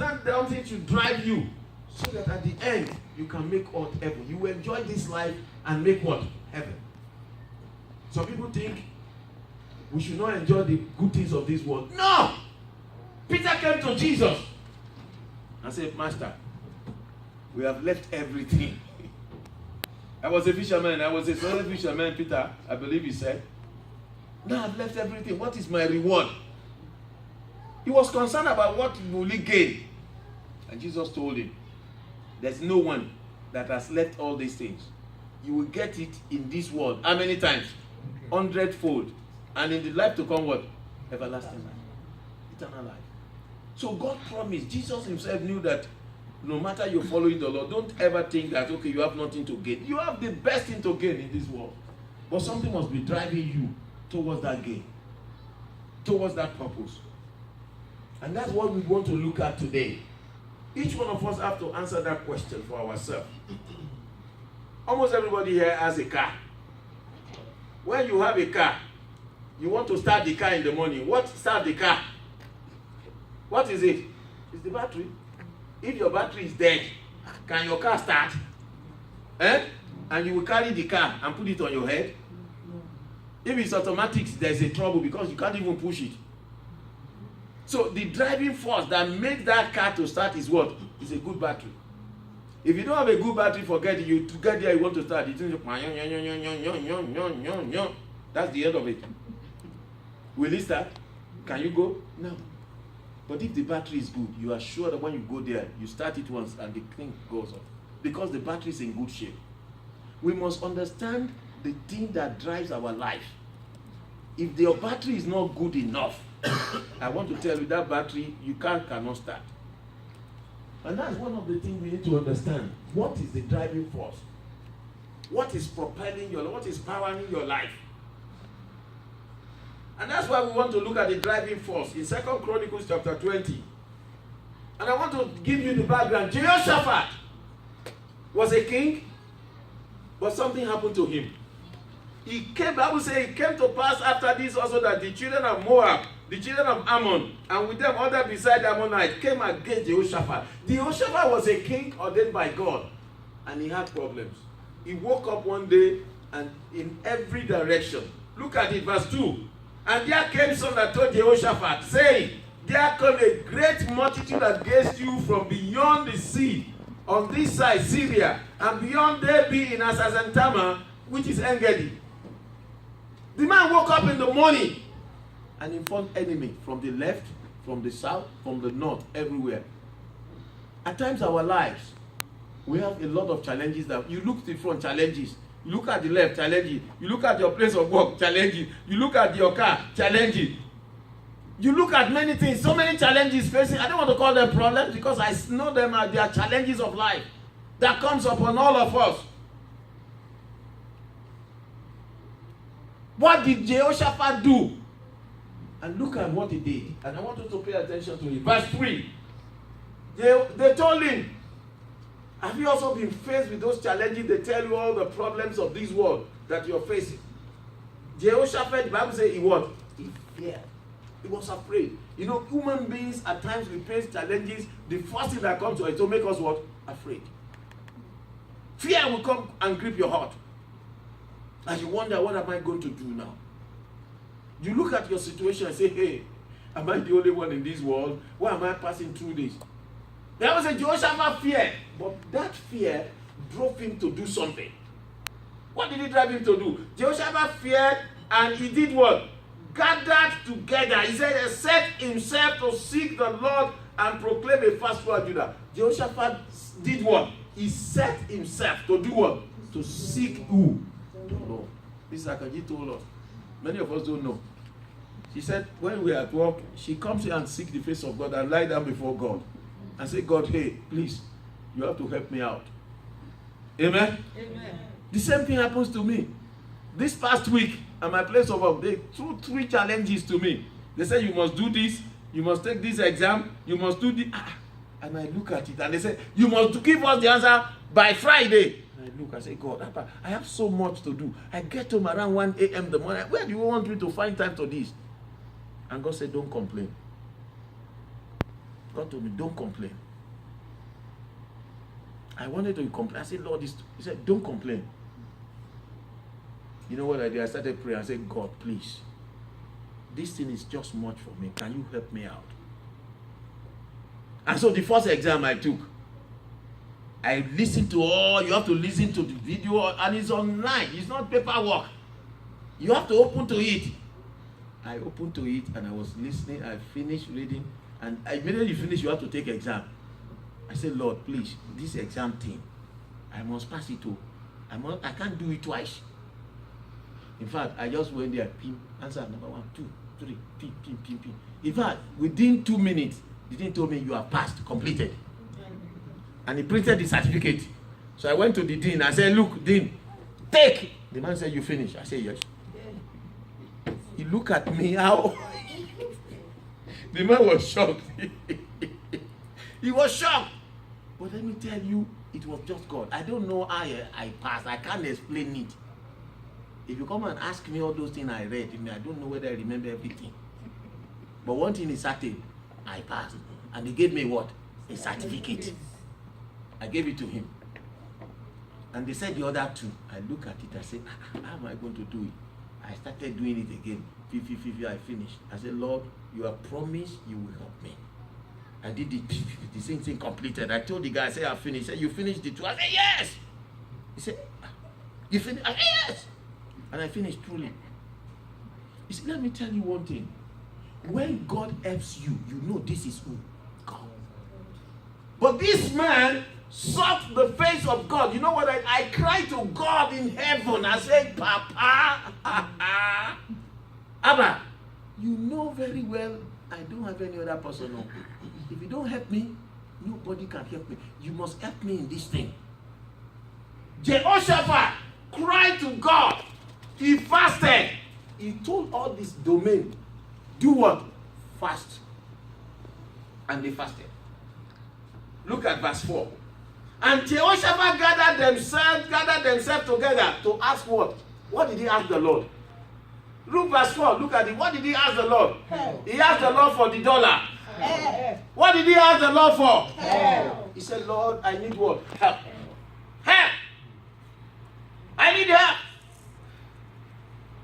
That something should drive you so that at the end you can make earth heaven. You enjoy this life and make what? Heaven. Some people think we should not enjoy the good things of this world. No! Peter came to Jesus and said, Master, we have left everything. I was a fisherman. I was a solid fisherman, Peter, I believe he said. Now I've left everything. What is my reward? He was concerned about what will he gain. And Jesus told him, there's no one that has left all these things. You will get it in this world. How many times? 100-fold. And in the life to come, what? Everlasting life. Eternal life. So God promised. Jesus himself knew that no matter you're following the Lord, don't ever think that, okay, you have nothing to gain. You have the best thing to gain in this world. But something must be driving you towards that gain. Towards that purpose. And that's what we want to look at today. Each one of us have to answer that question for ourselves. Almost everybody here has a car. When you have a car, you want to start the car in the morning. What starts the car? What is it? It's the battery. If your battery is dead, can your car start? And you will carry the car and put it on your head? If it's automatic, there's a trouble because you can't even push it. So the driving force that makes that car to start is what? Is a good battery. If you don't have a good battery, forget it. You to get there, you want to start. That's the end of it. Will it start? Can you go? No. But if the battery is good, you are sure that when you go there, you start it once and the thing goes on. Because the battery is in good shape. We must understand the thing that drives our life. If your battery is not good enough, I want to tell you that battery, you cannot start. And that's one of the things we need to understand. What is the driving force? What is propelling your life? What is powering your life? And that's why we want to look at the driving force in 2 Chronicles chapter 20. And I want to give you the background. Jehoshaphat was a king, but something happened to him. He came, Bible says, it came to pass after this also that the children of Moab, the children of Ammon, and with them other beside the Ammonites, came against Jehoshaphat. Jehoshaphat was a king ordained by God, and he had problems. He woke up one day, and in every direction, look at it, verse 2. And there came some that told Jehoshaphat, saying, there come a great multitude against you from beyond the sea, on this side Syria, and beyond there be in Asazantama, which is Engedi. The man woke up in the morning and informed enemy from the left, from the south, from the north, everywhere. At times our lives, we have a lot of challenges that you look to the front, challenges. You look at the left, challenging. You look at your place of work, challenging. You look at your car, challenging. You look at many things, so many challenges facing. I don't want to call them problems because I know them as they are challenges of life that comes upon all of us. What did Jehoshaphat do? And look at what he did. And I want you to pay attention to it. Verse 3. They told him, have you also been faced with those challenges? They tell you all the problems of this world that you're facing. Jehoshaphat, the Bible says he what? He feared. He was afraid. You know, human beings at times we face challenges. The first thing that comes to us to make us what? Afraid. Fear will come and grip your heart. And you wonder, what am I going to do now? You look at your situation and say, hey, am I the only one in this world? Why am I passing through this? There was a Jehoshaphat fear, but that fear drove him to do something. What did it drive him to do? Jehoshaphat feared, and he did what? Gathered together. He said, he set himself to seek the Lord and proclaim a fast throughout Judah. Jehoshaphat did what? He set himself to do what? To seek who? The Lord. This is Akaji told us. Many of us don't know. She said, when we are at work, she comes here and seeks the face of God and lie down before God and say, God, hey, please, you have to help me out. Amen? Amen. The same thing happens to me. This past week, at my place of work, they threw 3 challenges to me. They said, you must do this, you must take this exam, you must do this. And I look at it and they say, you must give us the answer by Friday. And I look, I say, God, I have so much to do. I get home around 1 a.m. in the morning. Where do you want me to find time to this? And God said, don't complain. God told me, don't complain. I wanted to complain. I said, Lord, he said, don't complain. You know what I did? I started praying. I said, God, please, this thing is just much for me. Can you help me out? And so the first exam I took, I listened to you have to listen to the video, and it's online. It's not paperwork. You have to open to it. I opened to it, and I was listening. I finished reading, and I immediately finished. You have to take exam. I said, Lord, please, this exam thing, I must pass it too. I can't do it twice. In fact, I just went there, pim, answer number 1, 2, 3, pim, pim, pim, pim. In fact, within 2 minutes, the thing told me you have passed, completed. And he printed the certificate. So I went to the dean. I said, look, dean, take. The man said, you finished. I said, yes. He looked at me, how? The man was shocked. He was shocked. But let me tell you, it was just God. I don't know how I passed. I can't explain it. If you come and ask me all those things I read, I don't know whether I remember everything. But one thing is certain, I passed. And he gave me what? A certificate. I gave it to him. And they said the other 2. I look at it, I said, how am I going to do it? I started doing it again. 50, I finished. I said, Lord, you have promised you will help me. I did it. The same thing completed. I told the guy, I said, I finished. He said, you finished the 2? I said, yes. He said, you finished? I said, yes. And I finished truly. He said, let me tell you one thing. When God helps you, you know this is who? God. But this man sought the face of God. You know what? I cried to God in heaven. I said, Papa, Abba, you know very well I don't have any other person. No. If you don't help me, nobody can help me. You must help me in this thing. Jehoshaphat cried to God. He fasted. He told all this domain, do what? Fast. And they fasted. Look at verse 4. And Jehoshaphat gathered themselves together to ask what? What did he ask the Lord? Look verse 4. Look at it. What did he ask the Lord? Help. He asked the Lord for the dollar. Help. What did he ask the Lord for? Help. He said, Lord, I need what? Help. Help. I need help.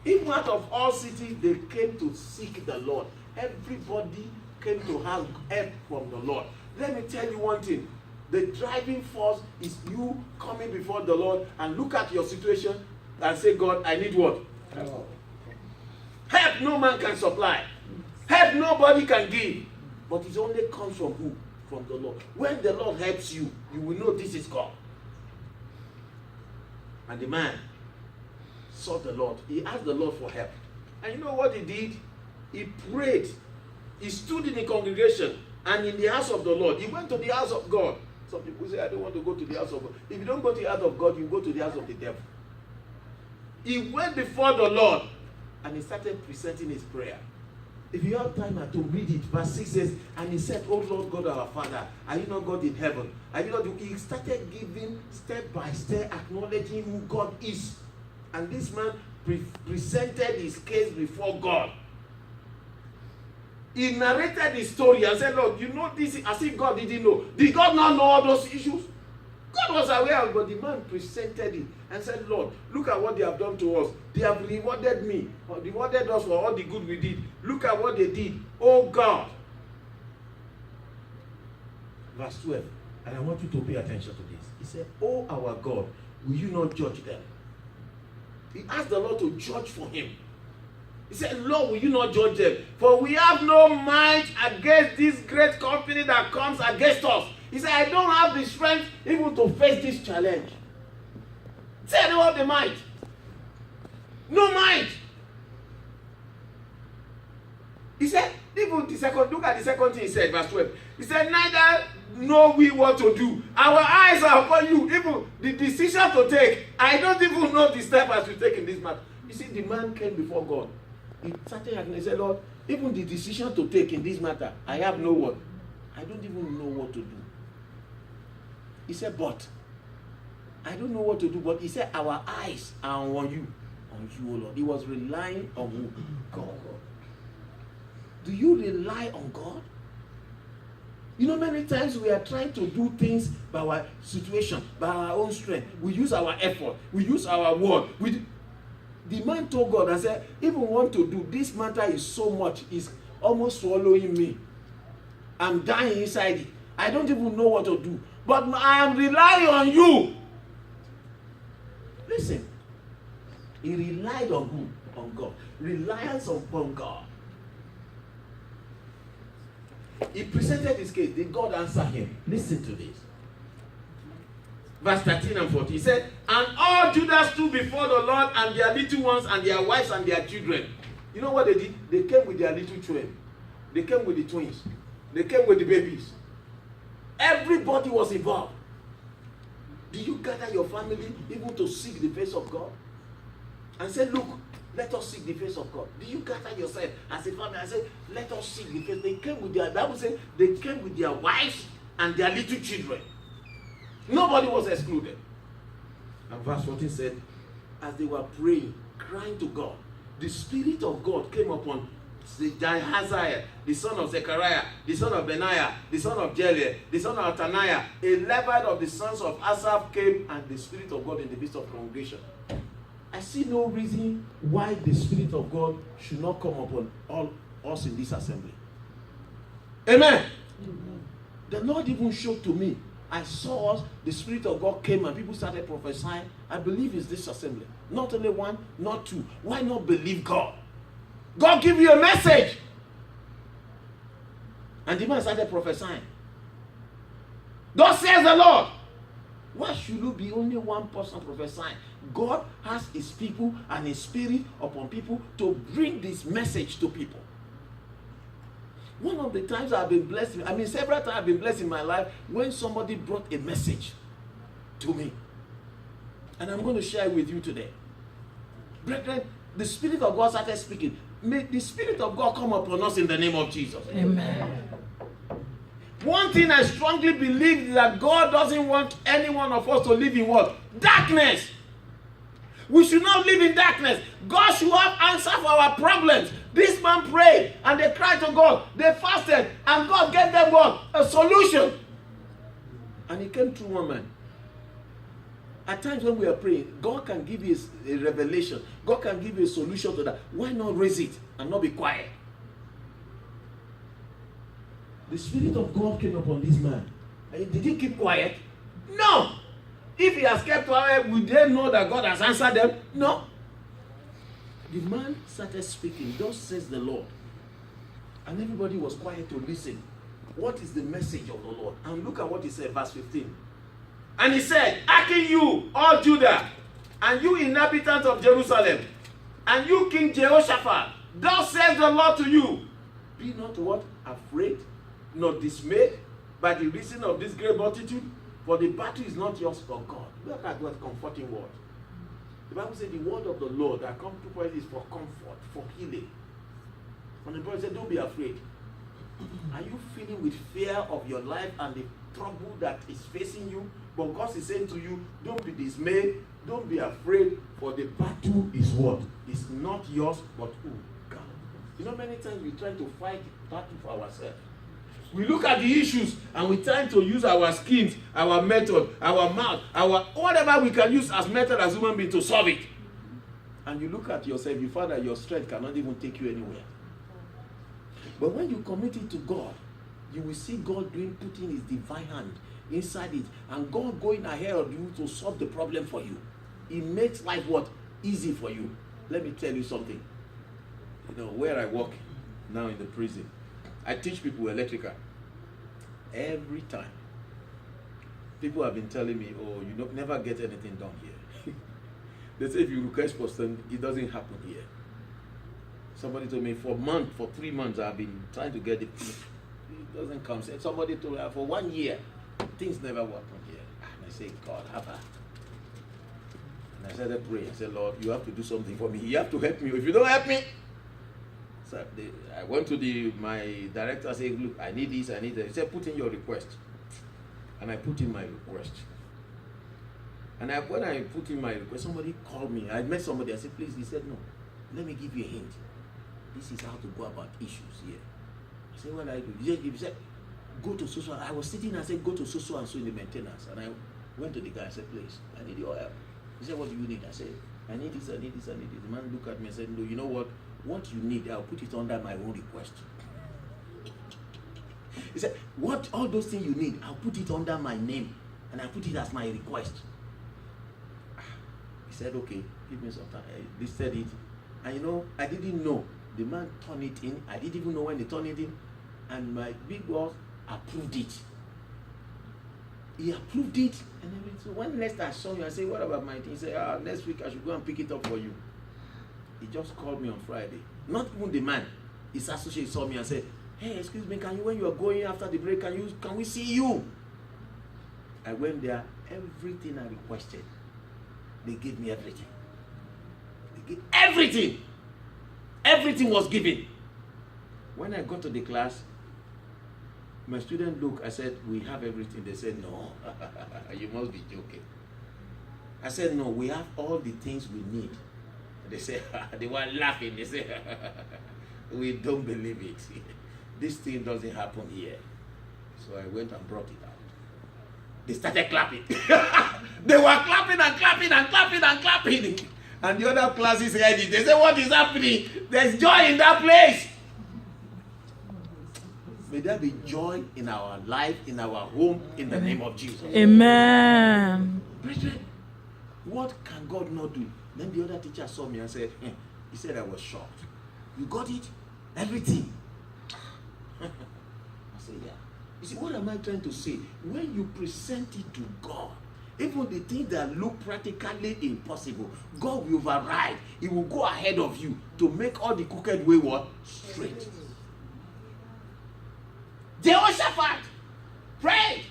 Even out of all cities, they came to seek the Lord. Everybody came to have help from the Lord. Let me tell you one thing. The driving force is you coming before the Lord and look at your situation and say, God, I need what? Help. Help no man can supply. Help nobody can give. But it only comes from who? From the Lord. When the Lord helps you, you will know this is God. And the man sought the Lord. He asked the Lord for help. And you know what he did? He prayed. He stood in the congregation and in the house of the Lord. He went to the house of God. Some people say, I don't want to go to the house of God. If you don't go to the house of God, you go to the house of the devil. He went before the Lord and he started presenting his prayer. If you have time to read it, verse 6 says, and he said, Oh Lord God our Father, are you not God in heaven? Are you not? He started giving step by step, acknowledging who God is. And this man presented his case before God. He narrated the story and said, Lord, you know this, as if God didn't know. Did God not know all those issues? God was aware, but the man presented it and said, Lord, look at what they have done to us. They have rewarded me, or rewarded us for all the good we did. Look at what they did. Oh God. Verse 12. And I want you to pay attention to this. He said, Oh our God, will you not judge them? He asked the Lord to judge for him. He said, Lord, will you not judge them? For we have no might against this great company that comes against us. He said, I don't have the strength even to face this challenge. He said, I don't have the might. No might. He said, even the second, look at the second thing he said, verse 12. He said, neither know we what to do. Our eyes are upon you. Even the decision to take, I don't even know the step as we take in this matter. You see, the man came before God. He started and he said, Lord, even the decision to take in this matter, I have no what. I don't even know what to do. He said, but I don't know what to do. But he said, our eyes are on you, O Lord. He was relying on who? God. Do you rely on God? You know, many times we are trying to do things by our situation, by our own strength. We use our effort. We use our word. The man told God, I said, even want to do, this matter is so much, it's almost swallowing me. I'm dying inside it. I don't even know what to do. But I am relying on you. Listen. He relied on who? On God. Reliance upon God. He presented his case. Did God answer him? Listen to this. Verse 13 and 14. He said, and all Judah stood before the Lord, and their little ones, and their wives, and their children. You know what they did? They came with their little children. They came with the twins. They came with the babies. Everybody was involved. Do you gather your family even to seek the face of God? And say, look, let us seek the face of God. Do you gather yourself as a family and say, let us seek the face? They came with their, Bible says, they came with their wives and their little children. Nobody was excluded. And verse 14 said, as they were praying, crying to God, the Spirit of God came upon Jahaziah, the son of Zechariah, the son of Benaiah, the son of Jeliel, the son of Ataniah, a Levite of the sons of Asaph came, and the Spirit of God in the midst of congregation. I see no reason why the Spirit of God should not come upon all us in this assembly. Amen. Amen. The Lord even showed to me. I saw us, the Spirit of God came and people started prophesying. I believe it's this assembly. Not only one, not two. Why not believe God? God give you a message. And the man started prophesying. Thus says the Lord. Why should you be only one person prophesying? God has his people and his Spirit upon people to bring this message to people. One of the times I've been blessed, several times I've been blessed in my life when somebody brought a message to me. And I'm going to share it with you today. Brethren, the Spirit of God started speaking. May the Spirit of God come upon us in the name of Jesus. Amen. One thing I strongly believe is that God doesn't want any one of us to live in what? Darkness. We should not live in darkness. God should have answer for our problems. This man prayed and they cried to God. They fasted and God gave them what? A solution. And it came through one man. At times when we are praying, God can give you a revelation. God can give you a solution to that. Why not raise it and not be quiet? The Spirit of God came upon this man. And did he keep quiet? No. If he has kept quiet, would they know that God has answered them? No. The man started speaking. Thus says the Lord. And everybody was quiet to listen. What is the message of the Lord? And look at what he said, verse 15. And he said, hearken you, all Judah, and you inhabitants of Jerusalem, and you King Jehoshaphat, thus says the Lord to you, be not what? Afraid, not dismayed by the reason of this great multitude, for the battle is not yours but God. Look at God's comforting word. The Bible says the word of the Lord that comes to us is for comfort, for healing. And the Bible said, don't be afraid. Are you feeling with fear of your life and the trouble that is facing you? But God is saying to you, don't be dismayed, don't be afraid, for the battle is what? It's not yours, but who? God. You know, many times we try to fight the battle for ourselves. We look at the issues and we try to use our skins, our method, our mouth, our whatever we can use as method as human being to solve it. And you look at yourself, you find that your strength cannot even take you anywhere. But when you commit it to God, you will see God putting his divine hand inside it, and God going ahead of you to solve the problem for you. It makes life what? Easy for you. Let me tell you something. You know, where I work now in the prison, I teach people electrical. Every time. People have been telling me, oh, you don't never get anything done here. They say if you request for something, it doesn't happen here. Somebody told me for 3 months, I've been trying to get it. It doesn't come. Somebody told me for 1 year, things never work on here. And I say, God, have a. And I started praying. I said, Lord, you have to do something for me. You have to help me. If you don't help me, so I went to my director. I said, look, I need this, I need that. He said, put in your request. And I put in my request. And when I put in my request, somebody called me. I met somebody. I said, please. He said, no, let me give you a hint. This is how to go about issues here. I said, what do I do? He said, go to social. I was sitting and said, go to social and so in the maintenance. And I went to the guy and said, please, I need your help. He said, what do you need? I said, I need this, I need this, I need this. The man looked at me and said, no, you know what? What you need, I'll put it under my own request. He said, what, all those things you need, I'll put it under my name. And I put it as my request. He said, okay, give me some time. They said it. And you know, I didn't know. The man turned it in. I didn't even know when they turned it in. And my big boss approved it. He approved it. And everything. So when next I saw you, I said, what about my thing? He said, next week I should go and pick it up for you. He just called me on Friday. Not even the man. His associate saw me and said, hey, excuse me, can you, when you are going after the break, can we see you? I went there, everything I requested. They gave me everything. They gave everything. Everything was given. When I got to the class, my student looked, I said, we have everything. They said, no, you must be joking. I said, no, we have all the things we need. They said, they were laughing. They said, we don't believe it. This thing doesn't happen here. So I went and brought it out. They started clapping. They were clapping and clapping and clapping and clapping. And the other classes heard it. They said, what is happening? There's joy in that place. May there be joy in our life, in our home, in the name of Jesus. Amen. Brethren, what can God not do? Then the other teacher saw me and said, he said I was shocked. You got it? Everything. I said, yeah. You see, what am I trying to say? When you present it to God, even the things that look practically impossible, God will override. He will go ahead of you to make all the crooked way what? Straight. Jehoshaphat prayed.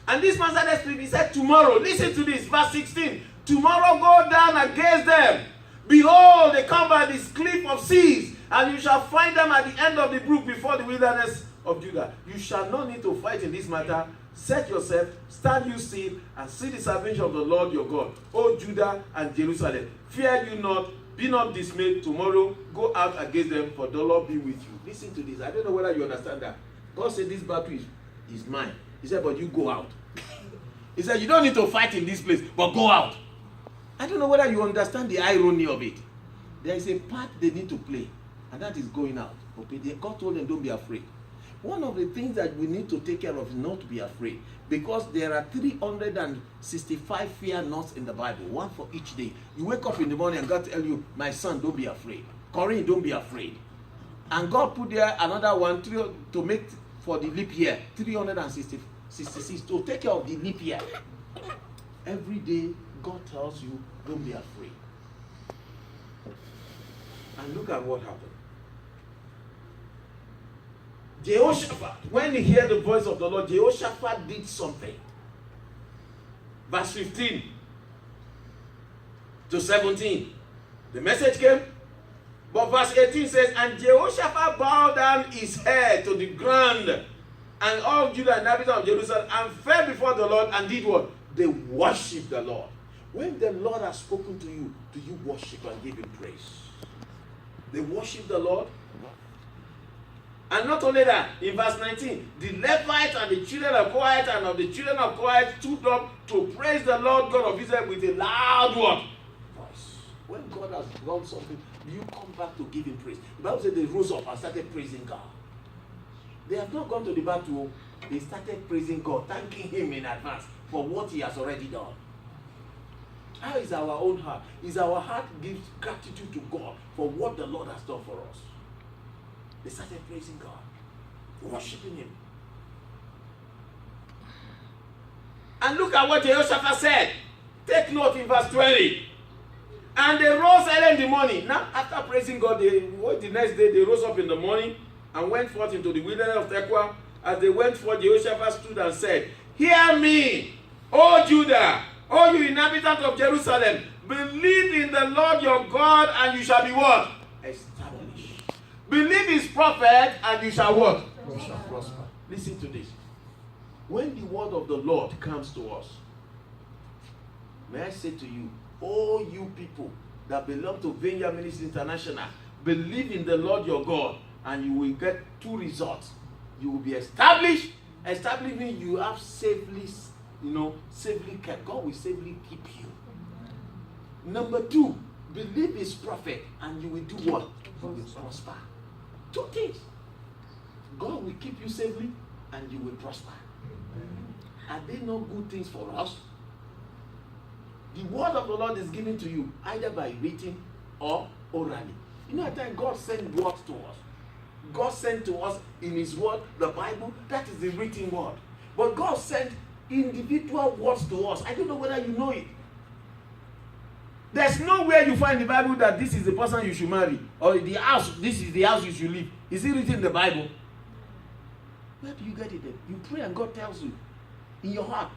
And this man started speaking. He said, tomorrow, listen to this, verse 16. Tomorrow go down against them. Behold, they come by this cliff of seas, and you shall find them at the end of the brook before the wilderness of Judah. You shall not need to fight in this matter. Set yourself, stand you still, and see the salvation of the Lord your God, O Judah and Jerusalem. Fear you not, be not dismayed. Tomorrow go out against them, for the Lord be with you. Listen to this. I don't know whether you understand that. God said this battle is mine. He said, but you go out. He said, you don't need to fight in this place, but go out. I don't know whether you understand the irony of it. There is a part they need to play, and that is going out. Okay? God told them, don't be afraid. One of the things that we need to take care of is not to be afraid, because there are 365 fear nots in the Bible, one for each day. You wake up in the morning and God tell you, my son, don't be afraid. Corinne, don't be afraid. And God put there another one to make for the leap year, 366, to take care of the leap year. Every day, God tells you, don't be afraid. And look at what happened. Jehoshaphat, when he heard the voice of the Lord, Jehoshaphat did something. Verse 15 to 17. The message came. But verse 18 says, and Jehoshaphat bowed down his head to the ground, and all Judah and inhabitants of Jerusalem, and fell before the Lord, and did what? They worshiped the Lord. When the Lord has spoken to you, do you worship and give him praise? They worship the Lord. And not only that, in verse 19, the Levites and the children of Kohath and of the children of Kohath stood up to praise the Lord God of Israel with a loud what? Voice. When God has done something, you come back to give him praise. The Bible said they rose up and started praising God. They have not gone to the battle. They started praising God, thanking him in advance for what he has already done. How is our own heart? Is our heart gives gratitude to God for what the Lord has done for us? They started praising God, worshiping him. And look at what Jehoshaphat said. Take note in verse 20. And they rose early in the morning. Now, after praising God, the next day they rose up in the morning and went forth into the wilderness of Tekoa. As they went forth, Jehoshaphat stood and said, hear me, O Judah, O you inhabitants of Jerusalem, believe in the Lord your God, and you shall be what? Established. Believe his prophet, and you shall what? You shall prosper. Listen to this. When the word of the Lord comes to us, may I say to you, all you people that belong to Vineyard Ministries International, believe in the Lord your God, and you will get two results. You will be established. Established means you have safely, safely kept. God will safely keep you. Number 2, believe his prophet and you will do what? You will prosper. 2 things. God will keep you safely and you will prosper. Are they not good things for us? The word of the Lord is given to you either by written or orally. At times God sent words to us. God sent to us in his word, the Bible, that is the written word. But God sent individual words to us. I don't know whether you know it. There's nowhere you find in the Bible that this is the person you should marry, or the house, this is the house you should live. Is it written in the Bible? Where do you get it then? You pray and God tells you in your heart.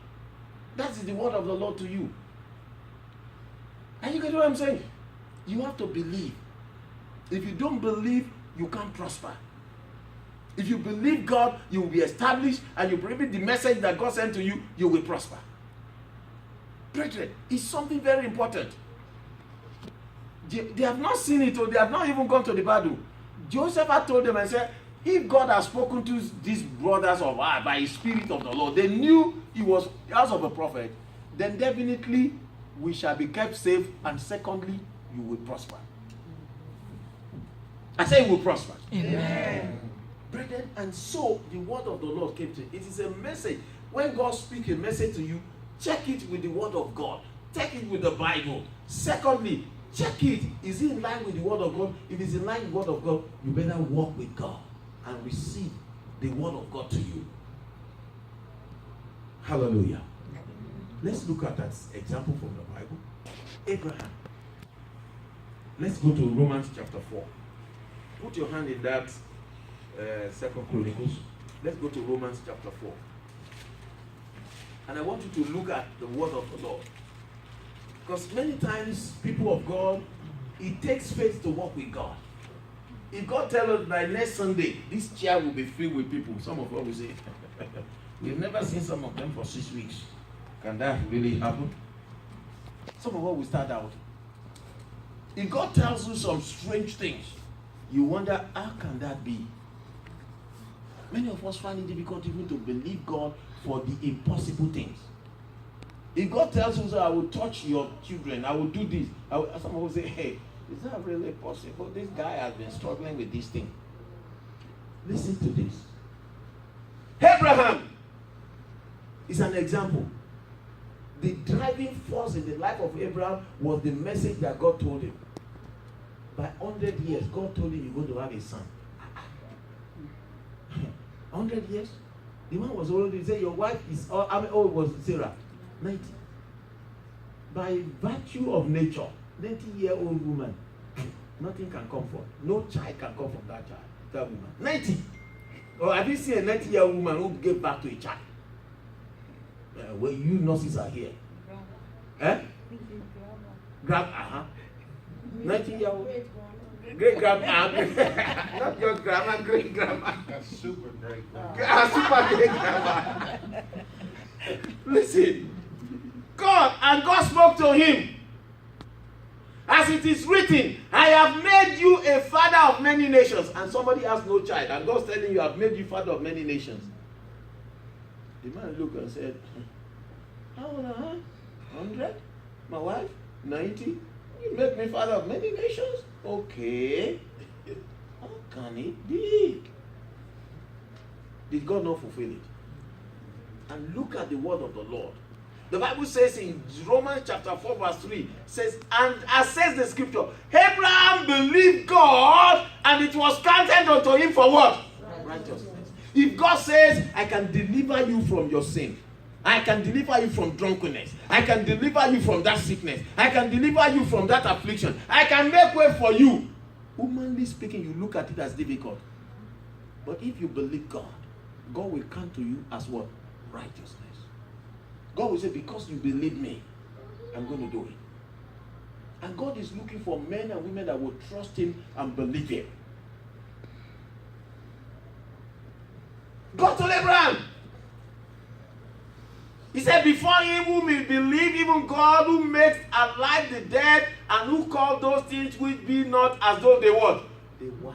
That is the word of the Lord to you. And you get what I'm saying? You have to believe. If you don't believe, you can't prosper. If you believe God, you will be established, and you believe the message that God sent to you, you will prosper. Brethren, it's something very important. They have not seen it, or they have not even gone to the battle. Joseph had told them and said, if God has spoken to these brothers of ours by his Spirit of the Lord, they knew he was the house of a prophet, then definitely we shall be kept safe, and secondly, you will prosper. I say you will prosper. Amen. Brethren, and so the word of the Lord came to you. It is a message. When God speaks a message to you, check it with the word of God. Check it with the Bible. Secondly, check it. Is it in line with the word of God? If it's in line with the word of God, you better walk with God and receive the word of God to you. Hallelujah. Let's look at that example from the Bible. Abraham. Let's go to Romans chapter 4. Put your hand in that 2nd Chronicles. Let's go to Romans chapter 4. And I want you to look at the word of the Lord. Because many times, people of God, it takes faith to walk with God. If God tells us by next Sunday, this chair will be filled with people, some of us will say, we've never seen some of them for 6 weeks. Can that really happen? Some of us will start out. If God tells you some strange things, you wonder, how can that be? Many of us find it difficult even to believe God for the impossible things. If God tells you, I will touch your children, I will do this, some of us say, hey, is that really possible? This guy has been struggling with this thing. Listen to this. Abraham is an example. The driving force in the life of Abraham was the message that God told him. By 100 years, God told him you're going to have a son. 100 years? The man was already, he said, your wife is, how old was Sarah? 90. By virtue of nature, 90-year-old woman, nothing can come from. No child can come from that child, that woman. 90. Or have you seen a 90-year-old woman who gave birth to a child? Well, you nurses are here. Grandma. 90-year-old. Great grandma. Not your grandma, great grandma. That's super great grandma. Super great grandma. Listen. God spoke to him. As it is written, I have made you a father of many nations. And somebody has no child. And God's telling you, I have made you father of many nations. The man looked and said, how old am I? 100? My wife? 90? You make me father of many nations? Okay. How can it be? Did God not fulfill it? And look at the word of the Lord. The Bible says in Romans chapter 4 verse 3, says, and as says the scripture, Abraham believed God and it was counted unto him for what? Righteousness. If God says, I can deliver you from your sin, I can deliver you from drunkenness, I can deliver you from that sickness, I can deliver you from that affliction, I can make way for you. Humanly speaking, you look at it as difficult. But if you believe God, God will count to you as what? Righteousness. God will say, because you believe me, I'm going to do it. And God is looking for men and women that will trust him and believe him. God told Abraham, he said, before him whom we believe, even God who makes alive the dead and who called those things which be not as though they were. They were.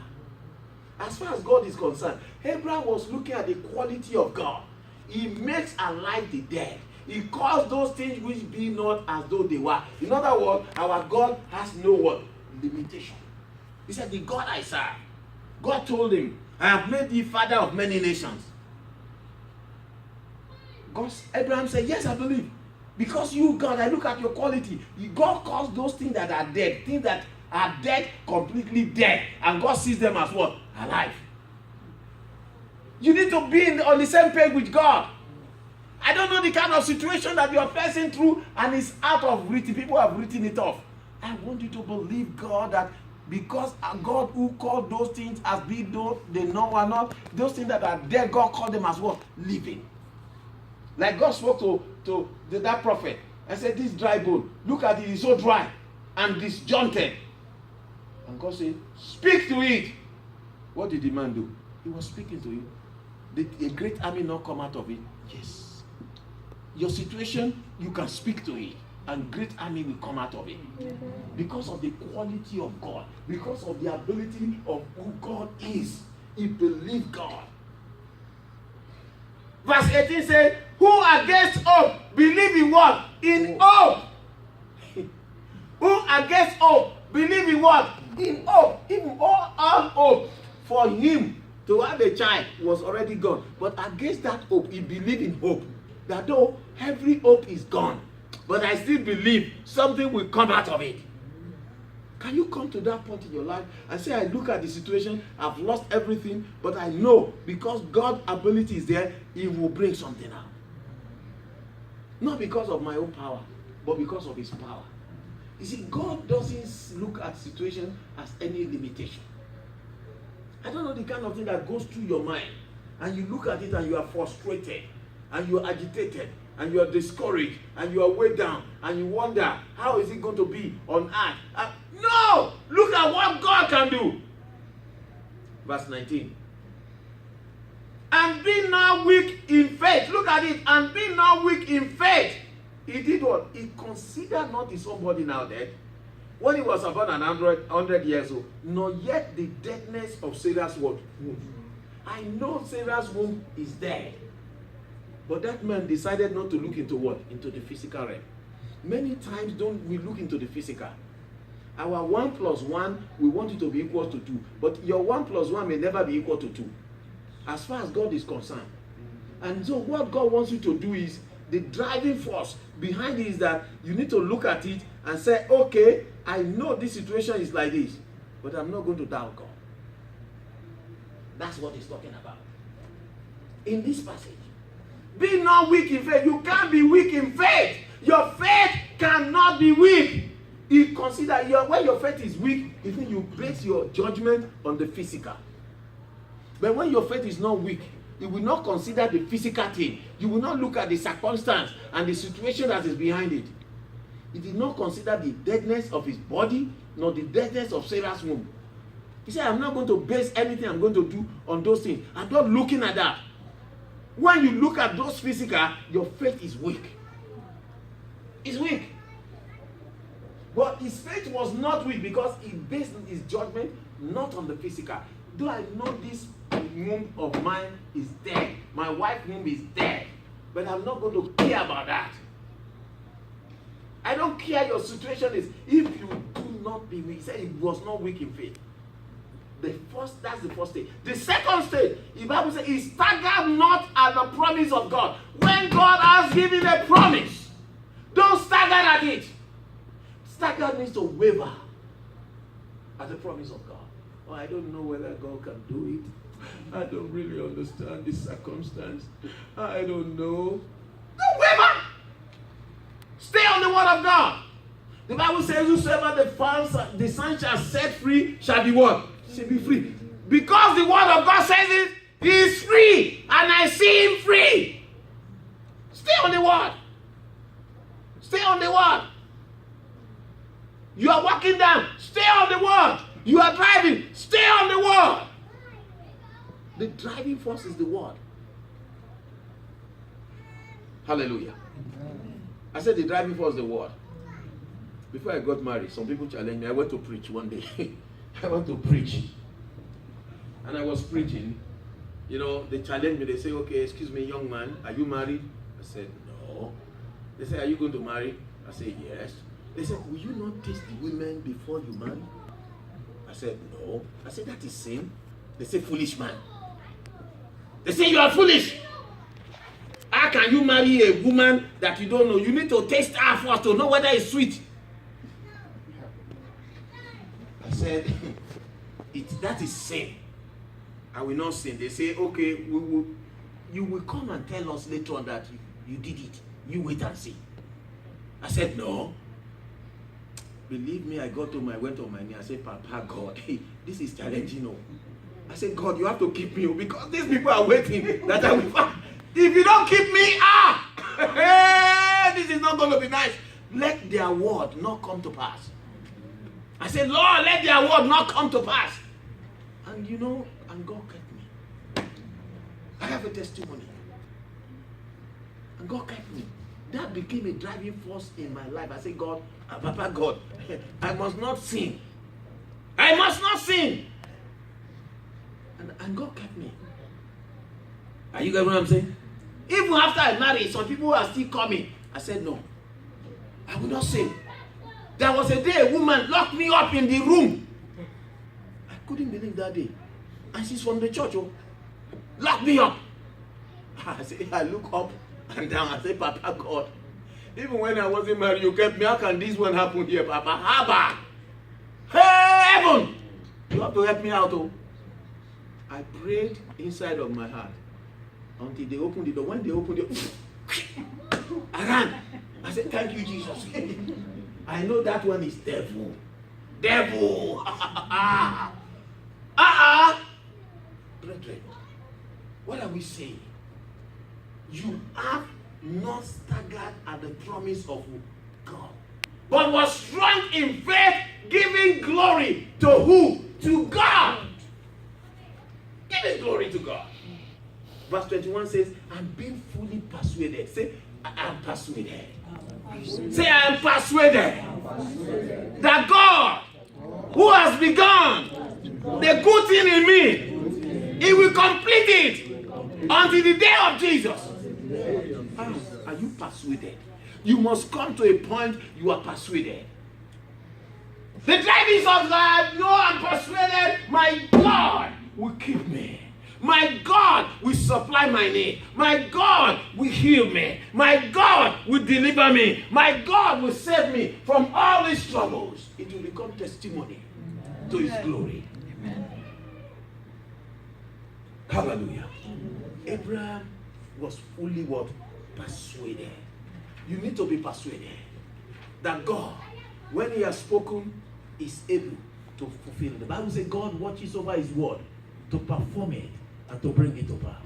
As far as God is concerned, Abraham was looking at the quality of God. He makes alive the dead. He calls those things which be not as though they were. In other words, our God has no what? Limitation. He said, the God I serve. God told him, I have made thee father of many nations. Abraham said, yes, I believe. Because you, God, I look at your quality. God calls those things that are dead, things that are dead, completely dead. And God sees them as what? Alive. You need to be on the same page with God. I don't know the kind of situation that you are passing through and it's out of written. People have written it off. I want you to believe God that because God who called those things as be though they know or not, those things that are dead, God called them as what? Living. Like God spoke to that prophet and said, this dry bone, look at it, it's so dry and disjointed. And God said, speak to it. What did the man do? He was speaking to it. Did a great army not come out of it? Yes. Your situation, you can speak to it, and great army will come out of it. Because of the quality of God, because of the ability of who God is. He believed God. Verse 18 says, who against hope believe in what? In hope. Who against hope believe in what? In hope. Even all hope for him to have a child was already gone. But against that hope, he believed in hope. That though every hope is gone, but I still believe something will come out of it. Can you come to that point in your life and say, I look at the situation, I've lost everything, but I know because God's ability is there, He will bring something out. Not because of my own power, but because of His power. You see, God doesn't look at situation as any limitation. I don't know the kind of thing that goes through your mind, and you look at it and you are frustrated, and you are agitated, and you are discouraged, and you are weighed down, and you wonder, how is it going to be on earth? No! Look at what God can do. Verse 19. And be not weak in faith. Look at it. And be not weak in faith. He did what? He considered not his own body now dead. When he was about 100 years old, nor yet the deadness of Sarah's womb. I know Sarah's womb is dead. But that man decided not to look into what? Into the physical realm. Many times don't we look into the physical. Our 1 plus 1, we want it to be equal to 2. But your 1 plus 1 may never be equal to 2. As far as God is concerned. And so what God wants you to do is, the driving force behind it is that you need to look at it and say, okay, I know this situation is like this, but I'm not going to doubt God. That's what he's talking about. In this passage. Be not weak in faith. You can't be weak in faith. Your faith cannot be weak. You consider when your faith is weak, you think you base your judgment on the physical. But when your faith is not weak, you will not consider the physical thing. You will not look at the circumstance and the situation that is behind it. He did not consider the deadness of his body, nor the deadness of Sarah's womb. He said, I'm not going to base anything I'm going to do on those things. I'm not looking at that. When you look at those physical, your faith is weak. It's weak. But his faith was not weak because he based his judgment not on the physical. Though I know this womb of mine is dead, my wife's womb is dead, but I'm not going to care about that. I don't care your situation is. If you do not be weak, he said he was not weak in faith. That's the first stage. The second stage, the Bible says, he staggered not at the promise of God. When God has given a promise, don't stagger at it. Stagger means to waver at the promise of God. Oh, I don't know whether God can do it. I don't really understand this circumstance. I don't know. Don't waver. Stay on the word of God. The Bible says, whosoever the Son shall set free shall be what? Shall be free. Because the word of God says it, he is free. And I see him free. Stay on the word. Stay on the word. You are walking down. Stay on the word. You are driving. Stay on the word. The driving force is the word. Hallelujah. I said the driving force is the word. Before I got married, some people challenged me. I went to preach one day. I went to preach. and I was preaching, you know, they challenged me. They say, okay, excuse me, young man, are you married? I said, no. They say, are you going to marry? I said, yes. They said, will you not taste the women before you marry? I said, no. I said, that is sin. They say, foolish man. They say, you are foolish. How can you marry a woman that you don't know? You need to taste her first to know whether it's sweet. I said, that is sin. I will not sin. They say, okay, you will come and tell us later on that you did it. You wait and see. I said, no. Believe me, I went on my knee. I said, Papa God, hey, this is challenging. No. I said, God, you have to keep me because these people are waiting that I will find. If you don't keep me, this is not going to be nice. Let their word not come to pass. I said, Lord, let their word not come to pass. And you know, and God kept me. I have a testimony. And God kept me. That became a driving force in my life. I said, God, Papa God, I must not sin. I must not sin. And God kept me. Are you getting what I'm saying? Even after I married, some people are still coming. I said, no, I will not sin. There was a day a woman locked me up in the room. I couldn't believe that day. And she's from the church. Oh, locked me up. I look up and down. I say, Papa God, even when I wasn't married, you kept me. How can this one happen here, Papa? Haba. Hey, heaven. You have to help me out. Oh. I prayed inside of my heart until they opened the door. When they opened the door, I ran. I said, thank you, Jesus. I know that one is devil. Devil. Brethren, what are we saying? You have not staggered at the promise of God, but was strong in faith, giving glory to who? To God. Giving glory to God. Verse 21 says, I'm being fully persuaded. Say, I am persuaded. Say, I am persuaded that God, who has begun the good thing in me, He will complete it until the day of Jesus. Are you persuaded? You must come to a point you are persuaded. The driving of life, no, I'm persuaded my God will keep me. My God will supply my need. My God will heal me. My God will deliver me. My God will save me from all these troubles. It will become testimony to His glory. Amen. Hallelujah. Abraham was fully what? Persuaded. You need to be persuaded that God, when He has spoken, is able to fulfill it. The Bible says God watches over His word to perform it and to bring it to pass.